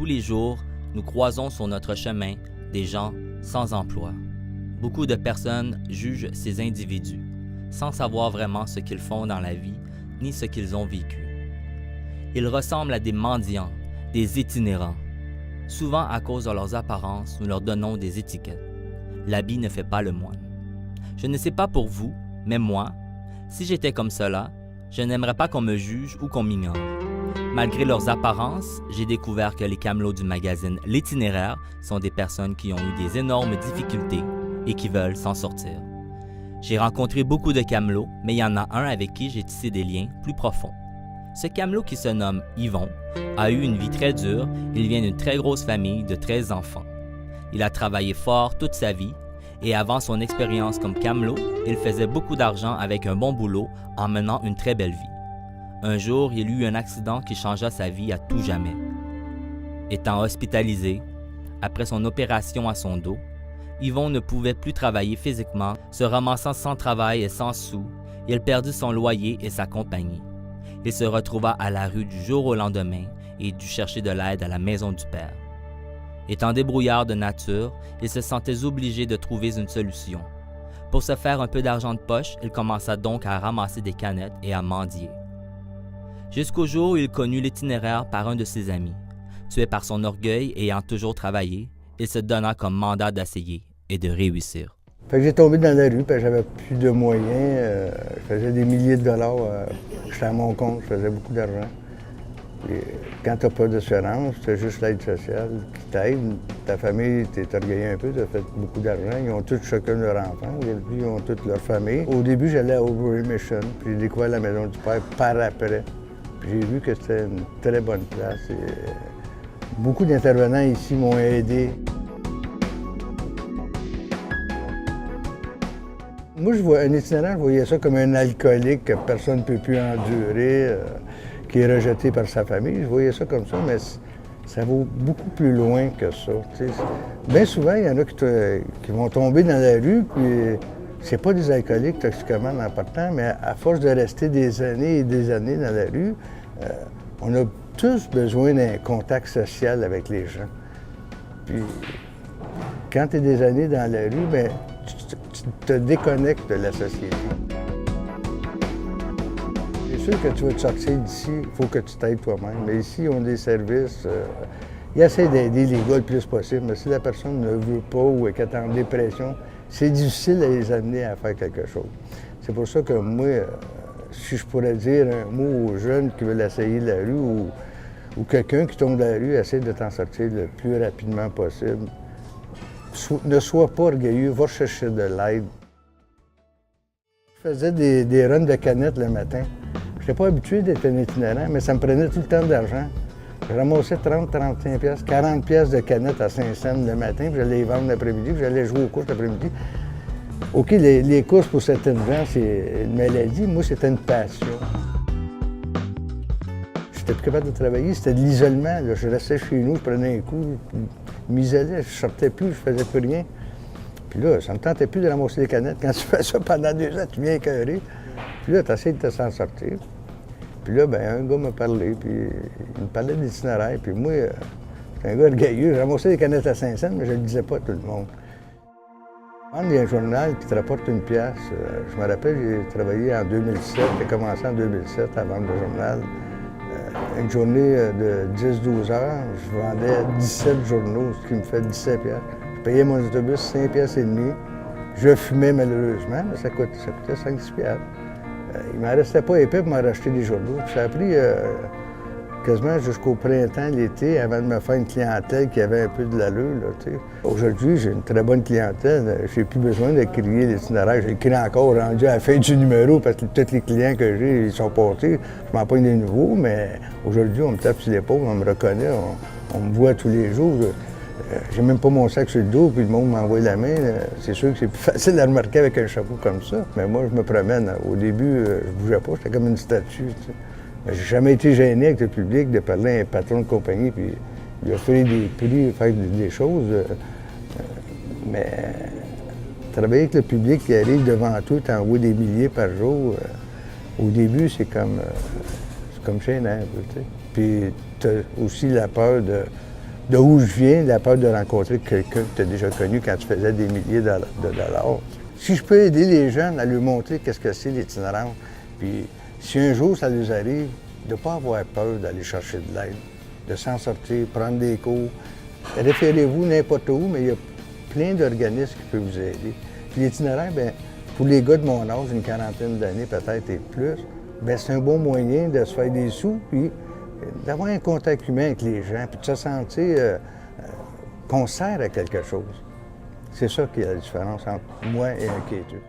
Tous les jours, nous croisons sur notre chemin des gens sans emploi. Beaucoup de personnes jugent ces individus, sans savoir vraiment ce qu'ils font dans la vie, ni ce qu'ils ont vécu. Ils ressemblent à des mendiants, des itinérants. Souvent, à cause de leurs apparences, nous leur donnons des étiquettes. L'habit ne fait pas le moine. Je ne sais pas pour vous, mais moi, si j'étais comme cela, je n'aimerais pas qu'on me juge ou qu'on m'ignore. Malgré leurs apparences, j'ai découvert que les camelots du magazine L'Itinéraire sont des personnes qui ont eu des énormes difficultés et qui veulent s'en sortir. J'ai rencontré beaucoup de camelots, mais il y en a un avec qui j'ai tissé des liens plus profonds. Ce camelot qui se nomme Yvon a eu une vie très dure, il vient d'une très grosse famille de 13 enfants. Il a travaillé fort toute sa vie et avant son expérience comme camelot, il faisait beaucoup d'argent avec un bon boulot en menant une très belle vie. Un jour, il eut un accident qui changea sa vie à tout jamais. Étant hospitalisé, après son opération à son dos, Yvon ne pouvait plus travailler physiquement, se ramassant sans travail et sans sous, il perdit son loyer et sa compagnie. Il se retrouva à la rue du jour au lendemain et dut chercher de l'aide à la maison du père. Étant débrouillard de nature, il se sentait obligé de trouver une solution. Pour se faire un peu d'argent de poche, il commença donc à ramasser des canettes et à mendier. Jusqu'au jour où il connut l'itinéraire par un de ses amis. Tué par son orgueil et ayant toujours travaillé, il se donna comme mandat d'essayer et de réussir. Fait que j'ai tombé dans la rue, puis j'avais plus de moyens. Je faisais des milliers de dollars. J'étais à mon compte, je faisais beaucoup d'argent. Puis, quand tu n'as pas d'assurance, tu as juste l'aide sociale qui t'aide. Ta famille, tu es orgueillé un peu, tu as fait beaucoup d'argent. Ils ont tous chacun leur enfant. Aujourd'hui, ils ont toute leur famille. Au début, j'allais à Overy Mission, puis j'ai découvert la maison du père par après. Puis j'ai vu que c'était une très bonne place. Beaucoup d'intervenants ici m'ont aidé. Moi, un itinérant, je voyais ça comme un alcoolique que personne ne peut plus endurer, qui est rejeté par sa famille. Je voyais ça comme ça, mais ça va beaucoup plus loin que ça. Bien souvent, il y en a qui vont tomber dans la rue, puis c'est pas des alcooliques toxicomanes en partant, mais à force de rester des années et des années dans la rue, on a tous besoin d'un contact social avec les gens. Puis, quand tu es des années dans la rue, bien, tu te déconnectes de la société. C'est sûr que tu vas te sortir d'ici, il faut que tu t'aides toi-même. Mais ici, on a des services. Ils essaient d'aider les gars le plus possible, mais si la personne ne veut pas ou est en dépression, c'est difficile à les amener à faire quelque chose. C'est pour ça que moi, si je pourrais dire un mot aux jeunes qui veulent essayer la rue ou quelqu'un qui tombe dans la rue, essaie de t'en sortir le plus rapidement possible. Ne sois pas orgueilleux, va chercher de l'aide. Je faisais des runs de canettes le matin. Je n'étais pas habitué d'être un itinérant, mais ça me prenait tout le temps d'argent. Je ramassais 30, 35 piastres, 40 piastres de canettes à 5 cents le matin, puis j'allais les vendre l'après-midi, puis j'allais jouer aux courses l'après-midi. OK, les courses pour certaines gens, c'est une maladie. Moi, c'était une passion. J'étais plus capable de travailler, c'était de l'isolement. Je restais chez nous, je prenais un coup, je m'isolais, je sortais plus, je faisais plus rien. Puis là, ça me tentait plus de ramasser les canettes. Quand tu fais ça pendant 2 ans, tu viens écœuré. Puis là, tu essaies de te s'en sortir. Puis là, bien, un gars m'a parlé, puis il me parlait d'itinéraire. Puis moi, j'étais un gars orgueilleux. Je ramassais les canettes à 5 cents, mais je ne le disais pas à tout le monde. Vendre un journal qui te rapporte une pièce. Je me rappelle, j'ai travaillé en 2007, j'ai commencé en 2007 à vendre le journal. Une journée de 10-12 heures, je vendais 17 journaux, ce qui me fait 17 piastres. Je payais mon autobus 5 piastres et demi. Je fumais malheureusement, mais ça coûtait 5-6 piastres. Il ne m'en restait pas épais pour m'en racheter des journaux. Puis ça a pris quasiment jusqu'au printemps, l'été, avant de me faire une clientèle qui avait un peu de l'allure. Aujourd'hui, j'ai une très bonne clientèle. J'ai plus besoin de crier l'itinéraire. J'écris encore rendu à la fin du numéro parce que tous les clients que j'ai, ils sont portés. Je m'en pogne des nouveaux, mais aujourd'hui, on me tape sur l'épaule, on me reconnaît, on me voit tous les jours. J'ai même pas mon sac sur le dos, puis le monde m'envoie la main. C'est sûr que c'est plus facile à remarquer avec un chapeau comme ça. Mais moi, je me promène. Au début, je bougeais pas, j'étais comme une statue. J'ai jamais été gêné avec le public de parler à un patron de compagnie, puis lui offrir des prix, faire des choses. Mais travailler avec le public qui arrive devant toi, t'envoie des milliers par jour, au début, c'est comme gênant un peu, tu sais. Puis t'as aussi la peur de où je viens, la peur de rencontrer quelqu'un que tu as déjà connu quand tu faisais des milliers de dollars. Si je peux aider les jeunes à leur montrer qu'est-ce que c'est l'itinérance, puis si un jour ça leur arrive, de ne pas avoir peur d'aller chercher de l'aide, de s'en sortir, prendre des cours, référez-vous n'importe où, mais il y a plein d'organismes qui peuvent vous aider. Puis l'itinérant, bien, pour les gars de mon âge, une quarantaine d'années peut-être et plus, bien, c'est un bon moyen de se faire des sous, puis d'avoir un contact humain avec les gens, puis de se sentir qu'on sert à quelque chose. C'est ça qui est la différence entre moi et un quêteux.